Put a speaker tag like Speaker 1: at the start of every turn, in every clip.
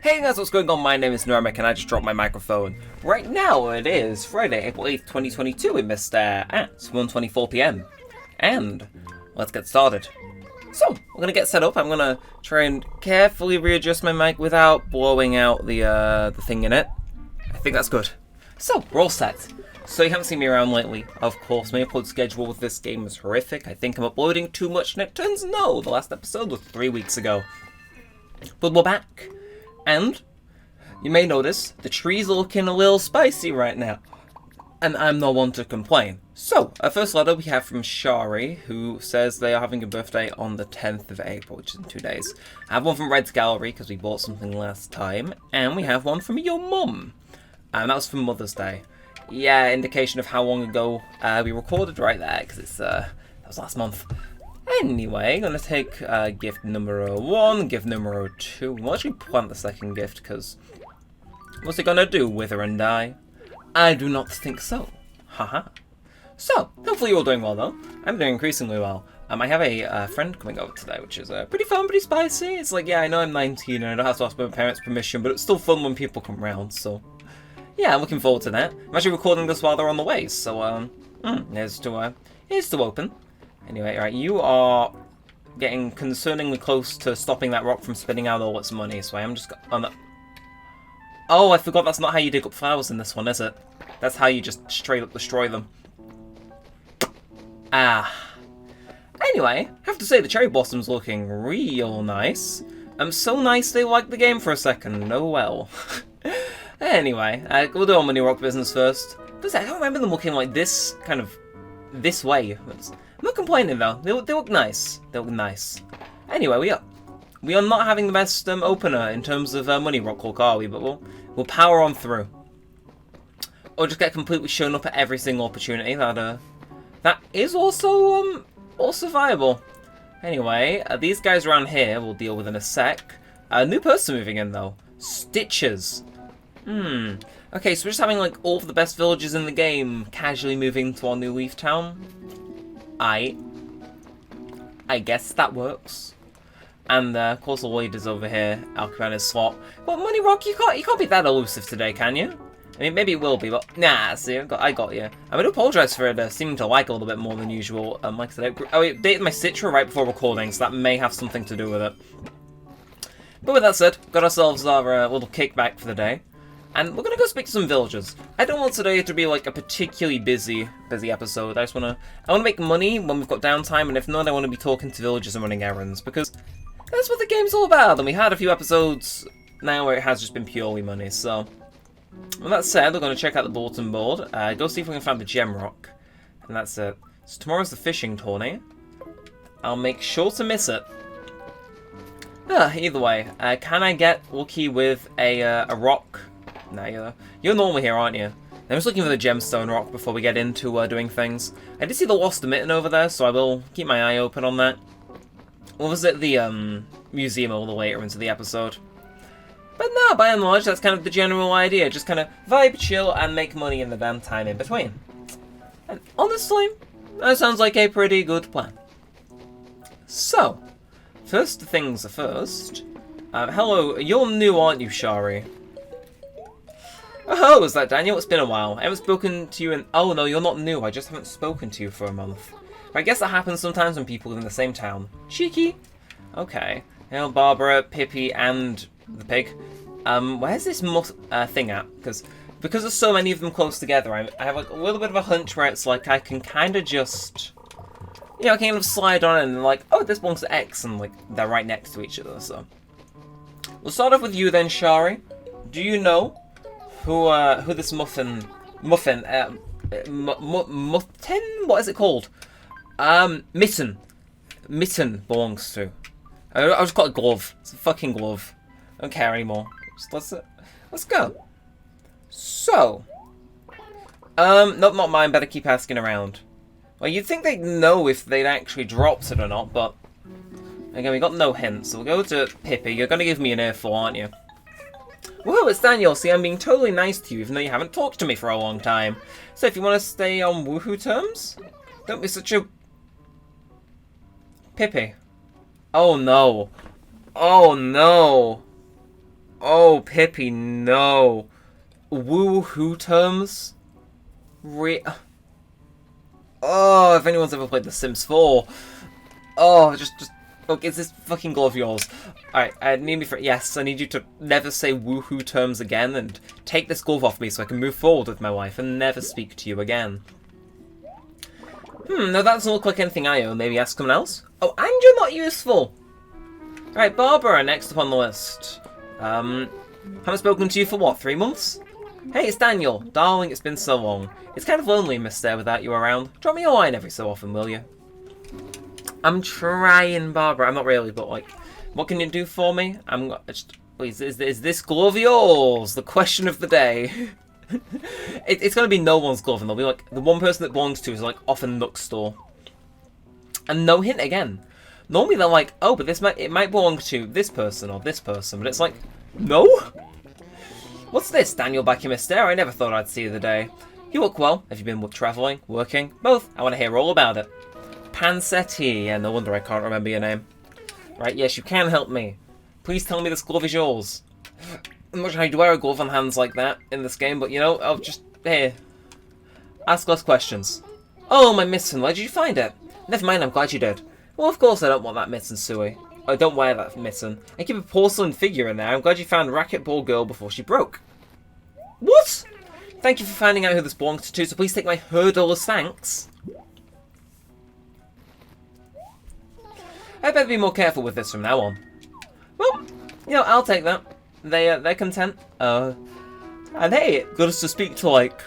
Speaker 1: Hey guys, what's going on? My name is Neremik and I just dropped my microphone. Right now it is Friday, April 8th, 2022. We missed at 1:24 PM. And let's get started. So, we're going to get set up. I'm going to try and carefully readjust my mic without blowing out the thing in it. I think that's good. So, we're all set. So you haven't seen me around lately. Of course, my upload schedule with this game is horrific. I think I'm uploading too much and it turns no. The last episode was 3 weeks ago. But we're back. And you may notice the trees are looking a little spicy right now. And I'm no one to complain. So, our first letter we have from Shari, who says they are having a birthday on the 10th of April, which is in 2 days. I have one from Red's Gallery, because we bought something last time. And we have one from your mum. And that was for Mother's Day. Yeah, indication of how long ago we recorded right there, because that was last month. Anyway, I'm going to take gift number 1, gift number 2. We'll actually plant the second gift, because what's it going to do, wither and die? I do not think so. Haha. So, hopefully you're all doing well, though. I'm doing increasingly well. I have a friend coming over today, which is pretty fun, pretty spicy. It's like, yeah, I know I'm 19 and I don't have to ask my parents' permission, but it's still fun when people come round, so yeah, I'm looking forward to that. I'm actually recording this while they're on the way, so here's to open. Anyway, right, you are getting concerningly close to stopping that rock from spitting out all its money, so I am just on the... Oh, I forgot that's not how you dig up flowers in this one, is it? That's how you just straight up destroy them. Anyway, I have to say the cherry blossom's looking real nice. So nice they like the game for a second, oh well. Anyway, we'll do our money rock business first. But I don't remember them looking like this, kind of, this way. I'm not complaining though, they look nice. They look nice. Anyway, we are not having the best opener in terms of money rock luck, are we? But we'll power on through. Or just get completely shown up at every single opportunity. That is also viable. Anyway, these guys around here we'll deal with in a sec. A new person moving in though. Stitches. Okay, so we're just having like all of the best villagers in the game casually moving to our new Leaf Town. I guess that works. And of course the leader's over here, occupying his slot. But Money Rock, you can't be that elusive today, can you? I mean, maybe it will be, but nah. See, I got you. I'm gonna apologise for it seeming to like a little bit more than usual. Like I said, I updated my Citra right before recording, so that may have something to do with it. But with that said, got ourselves our little kickback for the day. And we're gonna go speak to some villagers. I don't want today to be like a particularly busy episode. I wanna make money when we've got downtime, and if not, I wanna be talking to villagers and running errands, because that's what the game's all about. And we had a few episodes now where it has just been purely money, so with that said, we're gonna check out the bulletin board, go see if we can find the gem rock. And that's it. So tomorrow's the fishing tourney. I'll make sure to miss it. Either way, can I get lucky with a rock? No, you're normal here, aren't you? I'm just looking for the gemstone rock before we get into doing things. I did see the lost mitten over there, so I will keep my eye open on that. Or was it the museum a little later into the episode? But no, by and large, that's kind of the general idea. Just kind of vibe, chill, and make money in the damn time in between. And honestly, that sounds like a pretty good plan. So, first things first. Hello, you're new, aren't you, Shari? Oh, is that Daniel? It's been a while. I haven't spoken to you in... Oh, no, you're not new. I just haven't spoken to you for a month. But I guess that happens sometimes when people live in the same town. Cheeky. Okay. Hail, Barbara, Pippi, and the pig. Where's this thing at? Because there's so many of them close together, I have like a little bit of a hunch where it's like I can kind of just... You know, I can kind of slide on and like, oh, this belongs to X, and like, they're right next to each other, so... We'll start off with you then, Shari. Do you know who this muffin, what is it called? Mitten belongs to. I'll just call it glove. It's a fucking glove. I don't care anymore. Just let's go. So, nope, not mine. Better keep asking around. Well, you'd think they'd know if they'd actually dropped it or not, but again, we got no hints. So we'll go to Pippi. You're gonna give me an earful, aren't you? Whoa, it's Daniel. See, I'm being totally nice to you, even though you haven't talked to me for a long time. So if you want to stay on woohoo terms, don't be such a... Pippi. Oh no. Oh no. Oh, Pippi, no. Woo-hoo terms? Oh, if anyone's ever played The Sims 4. Oh, just... Look, it's this fucking glove of yours. Alright, I need me for... Yes, I need you to never say woohoo terms again and take this glove off me so I can move forward with my life and never speak to you again. No, that doesn't look like anything I own. Maybe ask someone else? Oh, and you're not useful! Alright, Barbara, next up on the list. Haven't spoken to you for what, 3 months? Hey, it's Daniel. Darling, it's been so long. It's kind of lonely, Miss There, without you around. Drop me a line every so often, will you? I'm trying, Barbara. I'm not really, but like, what can you do for me? Please, is this glove yours? The question of the day. It's going to be no one's glove, and they'll be like, the one person that belongs to is like off a Nook store. And no hint again. Normally they're like, oh, but it might belong to this person or this person, but it's like, no? What's this, Daniel back in Miss There? I never thought I'd see you the day. You look well. Have you been travelling? Working? Both. I want to hear all about it. Pansetti. Yeah, no wonder I can't remember your name. Right, yes, you can help me. Please tell me this glove is yours. I'm not sure how you wear a glove on hands like that in this game, but you know, I'll just... Here. Ask less questions. Oh, my mitten. Where did you find it? Never mind, I'm glad you did. Well, of course I don't want that mitten, Suey. I don't wear that mitten. I keep a porcelain figure in there. I'm glad you found Racquetball Girl before she broke. What? Thank you for finding out who this belongs to, so please take my hurdle as thanks. I better be more careful with this from now on. Well, you know, I'll take that. They're content. And hey, got us to speak to like,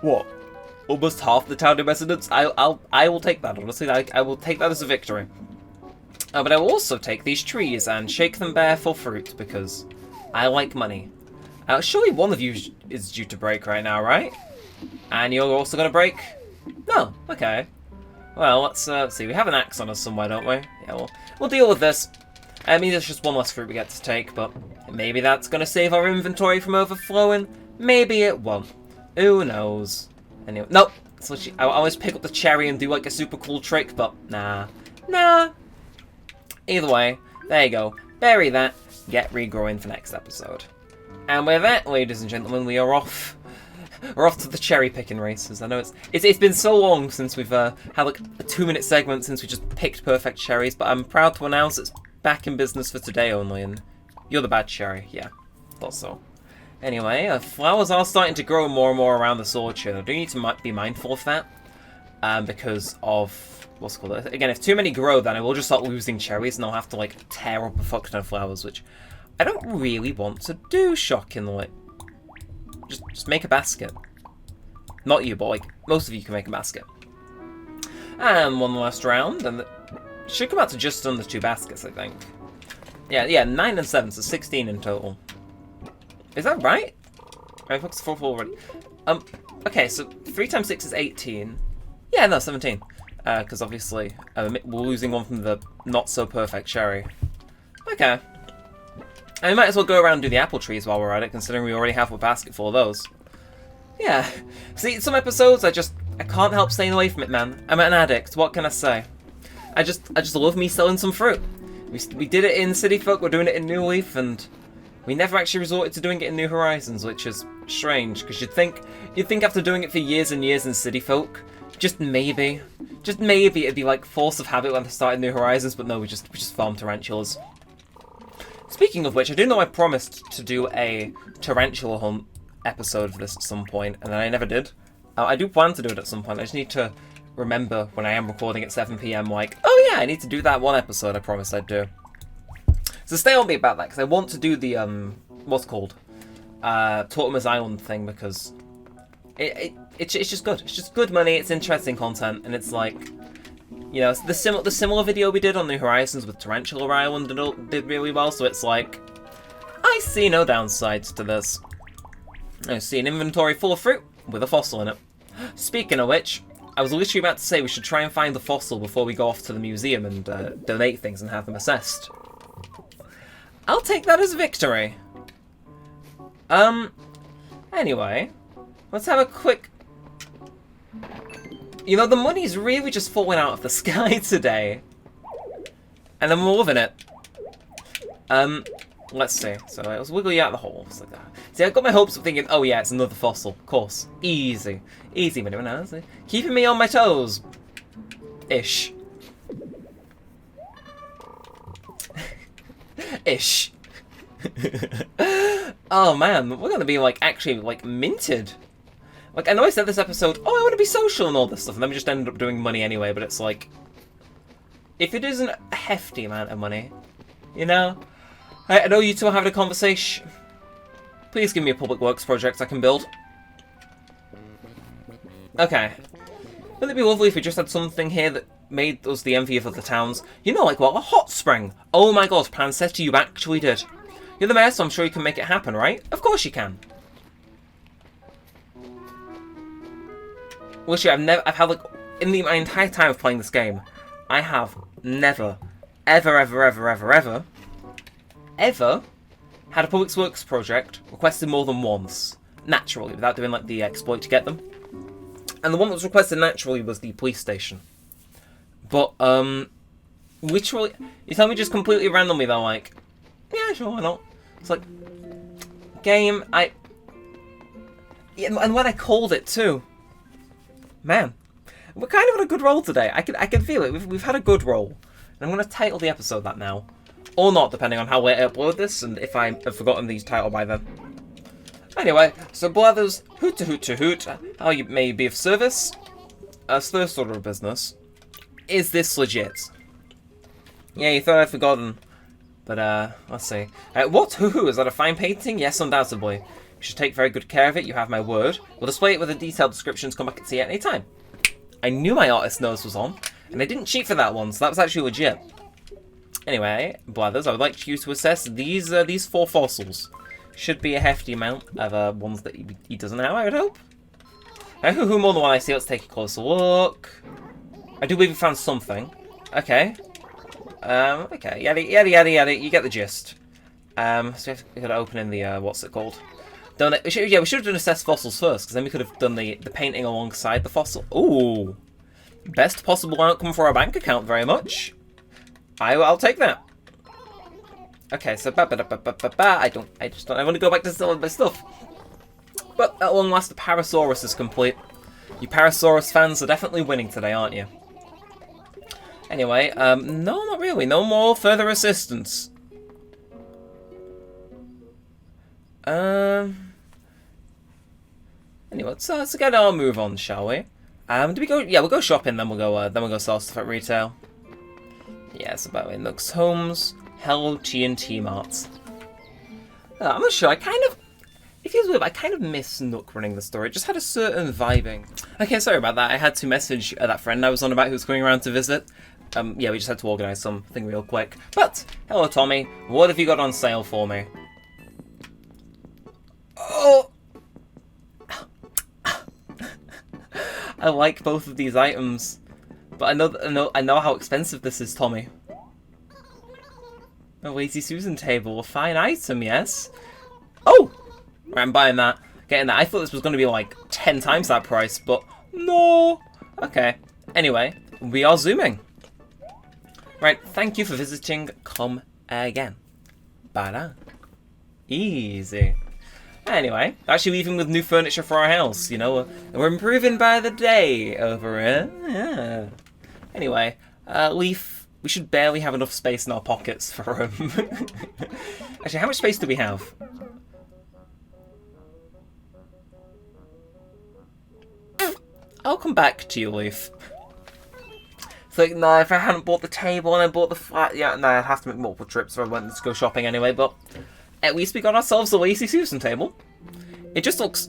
Speaker 1: what? Almost half the town residents. I will take that. Honestly, I will take that as a victory. But I will also take these trees and shake them bare for fruit because I like money. Surely one of you is due to break right now, right? And you're also gonna break? No. Okay. Well, let's see. We have an axe on us somewhere, don't we? Yeah, we'll deal with this. I mean, there's just one less fruit we get to take, but maybe that's going to save our inventory from overflowing. Maybe it won't. Who knows? Anyway, nope. So I always pick up the cherry and do like a super cool trick, but nah. Either way, there you go. Bury that. Get regrowing for next episode. And with that, ladies and gentlemen, we are off. We're off to the cherry picking races. I know it's been so long since we've had like a 2-minute segment since we just picked perfect cherries, but I'm proud to announce it's back in business for today only, and you're the bad cherry. Yeah, thought so. Anyway, flowers are starting to grow more and more around this orchard. I do need to be mindful of that, because of what's it called. Again, if too many grow, then I will just start losing cherries, and I'll have to like tear up a fuck ton of flowers, which I don't really want to do. Shockingly. Just make a basket. Not you, but like, most of you can make a basket. And one last round, and it should come out to just under 2 baskets, I think. Yeah, 9 and 7, so 16 in total. Is that right? I focused 4 already. Okay, so 3 times 6 is 18. Yeah, no, 17. Because obviously, we're losing one from the not-so-perfect cherry. Okay. And we might as well go around and do the apple trees while we're at it, considering we already have a basket full of those. Yeah. See, some episodes, I can't help staying away from it, man. I'm an addict, what can I say? I just love me selling some fruit. We did it in City Folk, we're doing it in New Leaf, and we never actually resorted to doing it in New Horizons, which is strange, because you'd think after doing it for years and years in City Folk, just maybe it'd be like force of habit when I started New Horizons, but no, we just farm tarantulas. Speaking of which, I do know I promised to do a tarantula hunt episode of this at some point, and then I never did. I do plan to do it at some point. I just need to remember when I am recording at 7 PM, like, oh yeah, I need to do that one episode I promised I'd do. So stay on me about that, because I want to do the, what's it called? Tortimer's Island thing, because it's just good. It's just good money, it's interesting content, and it's like, you know, the similar video we did on New Horizons with Tarantula Island did really well, so it's like, I see no downsides to this. I see an inventory full of fruit with a fossil in it. Speaking of which, I was literally about to say we should try and find the fossil before we go off to the museum and donate things and have them assessed. I'll take that as a victory. Anyway, let's have a quick... You know, the money's really just falling out of the sky today. And I'm loving it. Let's see. So let's wiggle you out of the hole. Just like that. See, I got my hopes of thinking, oh yeah, it's another fossil. Of course. Easy. Easy, minute now. Keeping me on my toes. Ish. Ish. Oh man, we're gonna be like actually like minted. Like I know I said this episode, oh I want to be social and all this stuff, and then we just ended up doing money anyway. But it's like, if it isn't a hefty amount of money, you know, I know you two are having a conversation. Please give me a public works project I can build. Okay. Wouldn't it be lovely if we just had something here that made us the envy of other towns? You know, like what? A hot spring! Oh my god, Pansetta, you actually did. You're the mayor, so I'm sure you can make it happen, right? Of course you can. Literally, I've had like, in my entire time of playing this game, I have never, ever had a public works project requested more than once. Naturally, without doing like the exploit to get them. And the one that was requested naturally was the police station. But, literally, you tell me just completely randomly, they're like, yeah, sure, why not? It's like, game, yeah, and when I called it too. Man, we're kind of on a good roll today. I can feel it. We've had a good roll. And I'm going to title the episode that now. Or not, depending on how late I upload this, and if I have forgotten the title by then. Anyway, so Blathers, hoot to hoot to hoot, how you may be of service. First order of business. Is this legit? Yeah, you thought I'd forgotten. But, let's see. What? Hoo-hoo, is that a fine painting? Yes, undoubtedly. You should take very good care of it, you have my word. We'll display it with a detailed description to come back and see at any time. I knew my artist nose was on, and I didn't cheat for that one, so that was actually legit. Anyway, Blathers, I would like you to assess these 4 fossils. Should be a hefty amount of ones that he doesn't have, I would hope. Hoo-hoo, more than one I see. Let's take a closer look. I do believe we found something. Okay. Okay, yada, you get the gist. So we got to open in the, what's it called? We should have done assess fossils first, because then we could have done the painting alongside the fossil. Ooh! Best possible outcome for our bank account, very much. I'll take that. Okay, so I just don't want to go back to selling my stuff. But at long last, the Parasaurus is complete. You Parasaurus fans are definitely winning today, aren't you? Anyway, no, not really. No more further assistance. Anyway, let's get our move on, shall we? Do we go? Yeah, we'll go shopping. Then we'll go sell stuff at retail. Yes, about it. Nooks Homes, Hello TNT Marts. I'm not sure. It feels weird, but I kind of miss Nook running the store. It just had a certain vibing. Okay, sorry about that. I had to message that friend I was on about who was coming around to visit. Yeah, we just had to organise something real quick. But, hello Tommy, what have you got on sale for me? Oh! I like both of these items, but I know how expensive this is, Tommy. A Lazy Susan table, a fine item, yes? Oh! Right, I'm buying that. Getting that. I thought this was going to be like 10 times that price, but no! Okay. Anyway, we are zooming. Right, thank you for visiting. Come again. Bye. Easy. Anyway, actually leaving with new furniture for our house, you know, we're improving by the day over here. Yeah. Anyway, Leaf, we should barely have enough space in our pockets for room. Actually, how much space do we have? I'll come back to you, Leaf. It's like, no, if I hadn't bought the table and I bought the flat, yeah, no, I'd have to make multiple trips if I went to go shopping anyway, but at least we got ourselves a Lazy Susan table. It just looks...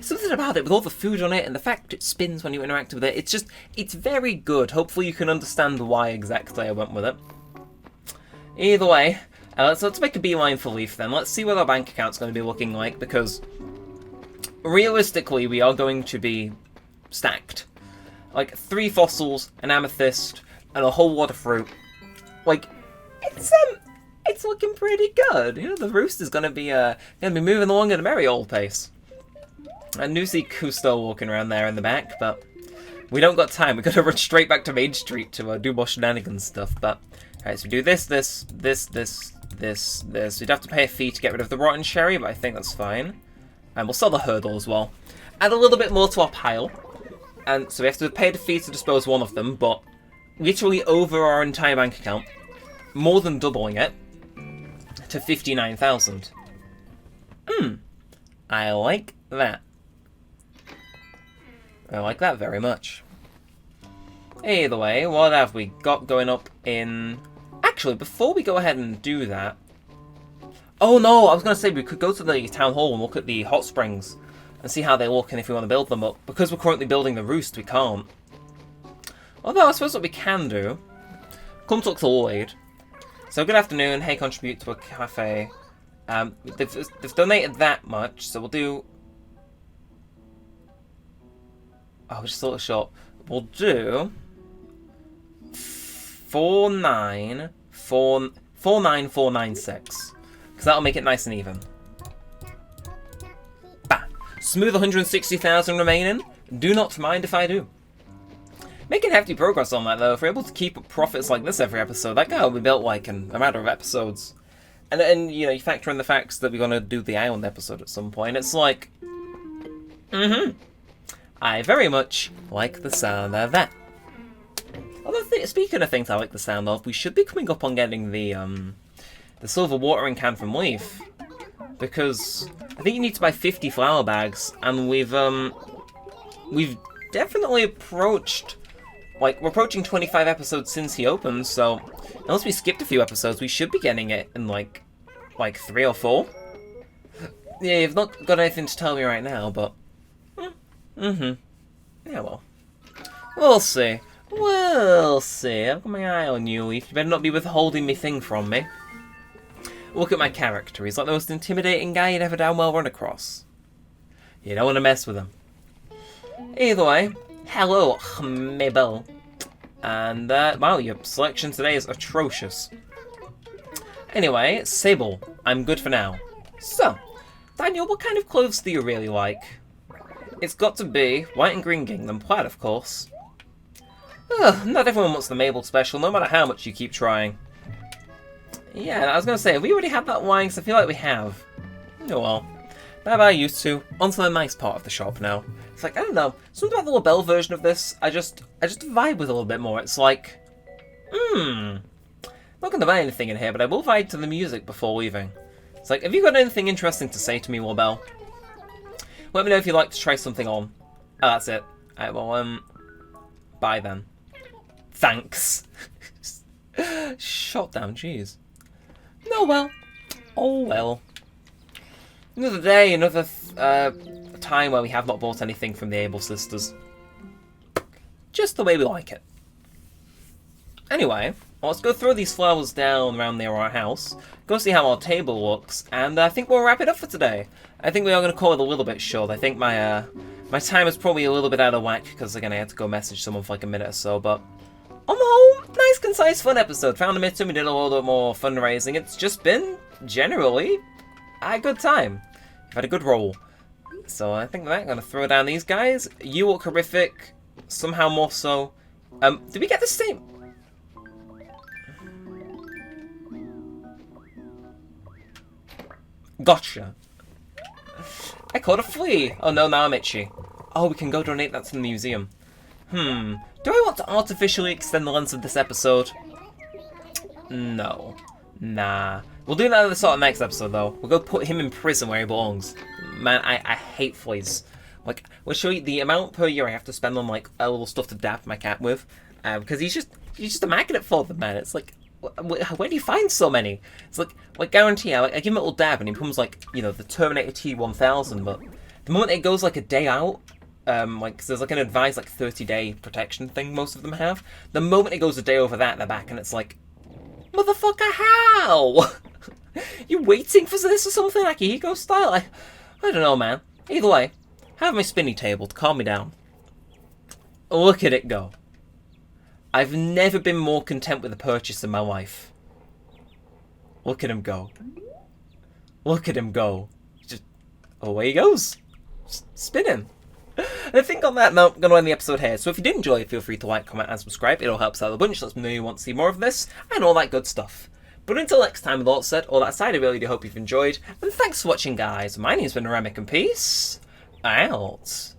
Speaker 1: something about it, with all the food on it and the fact it spins when you interact with it, it's very good. Hopefully you can understand why exactly I went with it. Either way, let's make a beeline for Leaf then. Let's see what our bank account's going to be looking like, because realistically we are going to be stacked. Like 3 fossils, an amethyst, and a whole lot of fruit. Like, it's looking pretty good. You know, the rooster's gonna be moving along at a merry old pace. I do see Cousteau walking around there in the back, but we don't got time. We gotta run straight back to Main Street to do more shenanigans stuff. But alright, so we do this, this. We'd have to pay a fee to get rid of the rotten cherry, but I think that's fine. And we'll sell the hurdle as well. Add a little bit more to our pile. And so we have to pay the fee to dispose one of them, but literally over our entire bank account. More than doubling it to 59,000. I like that. I like that very much. Either way, what have we got going up in... Actually, before we go ahead and do that... Oh no, I was going to say we could go to the town hall and look at the hot springs and see how they look and if we want to build them up. Because we're currently building the roost, we can't. Although, I suppose what we can do... Come talk to Lloyd. So, good afternoon. Hey, contribute to a cafe. They've donated that much, so we'll do... Oh, just a little short. We'll do... 49496. Because that'll make it nice and even. Bah! Smooth 160,000 remaining. Do not mind if I do. Making hefty progress on that, though. If we're able to keep up profits like this every episode, that guy will be built like in a matter of episodes. And then, you know, you factor in the facts that we're going to do the island episode at some point. It's like... I very much like the sound of that. Although, speaking of things I like the sound of, we should be coming up on getting the silver watering can from Leaf. Because I think you need to buy 50 flower bags, and we've definitely approached... Like, we're approaching 25 episodes since he opened, so unless we skipped a few episodes, we should be getting it in, like 3 or 4. Yeah, you've not got anything to tell me right now, but... Yeah, well. We'll see. We'll see. I've got my eye on you, Leaf. You better not be withholding me thing from me. Look at my character. He's like the most intimidating guy you'd ever damn well run across. You don't want to mess with him. Either way... Hello, Mabel. And, wow, your selection today is atrocious. Anyway, Sable, I'm good for now. So, Daniel, what kind of clothes do you really like? It's got to be white and green gingham plaid, of course. Ugh, not everyone wants the Mabel special, no matter how much you keep trying. Yeah, I was going to say, have we already had that wine? Because I feel like we have. Oh well. Bye-bye, you two. On to the nice part of the shop now. It's like, I don't know, something about the LaBelle version of this, I just vibe with a little bit more. It's like, not going to buy anything in here, but I will vibe to the music before leaving. It's like, have you got anything interesting to say to me, LaBelle? Let me know if you'd like to try something on. Oh, that's it. Alright, well, bye then. Thanks. Shot down, jeez. No, well. Oh, well. Another day, another time where we have not bought anything from the Able Sisters. Just the way we like it. Anyway, well, let's go throw these flowers down around near our house, go see how our table looks, and I think we'll wrap it up for today. I think we are going to call it a little bit short. I think my time is probably a little bit out of whack, because again I had to go message someone for like a minute or so, but on the whole, nice, concise, fun episode. Found a mitten, we did a little bit more fundraising. It's just been, generally, a good time. We've had a good roll. So I think I'm going to throw down these guys. You look horrific, somehow more so. Did we get the same? Gotcha. I caught a flea. Oh no, now I'm itchy. Oh, we can go donate that to the museum. Do I want to artificially extend the length of this episode? No. Nah. We'll do that in the sort of next episode, though. We'll go put him in prison where he belongs. Man, I hate fleas. Like, we'll show you the amount per year I have to spend on, like, a little stuff to dap my cat with. Because he's just a magnet for them, man. It's like, where do you find so many? It's like guarantee, I give him a little dab and he becomes like, you know, the Terminator T-1000, but the moment it goes like a day out, like, 'cause there's like an advised like 30-day protection thing most of them have, the moment it goes a day over that, they're back and it's like, motherfucker, how? You waiting for this or something, like Ego style? I don't know, man. Either way, have my spinny table to calm me down. Look at it go. I've never been more content with a purchase in my life. Look at him go. Look at him go. Just away he goes. Just spinning. And I think on that note, I'm going to end the episode here. So if you did enjoy it, feel free to like, comment, and subscribe. It all helps out a bunch. Lets me know you want to see more of this and all that good stuff. But until next time, with all said, all that aside, I really do hope you've enjoyed. And thanks for watching, guys. My name's been Neremik, and peace out.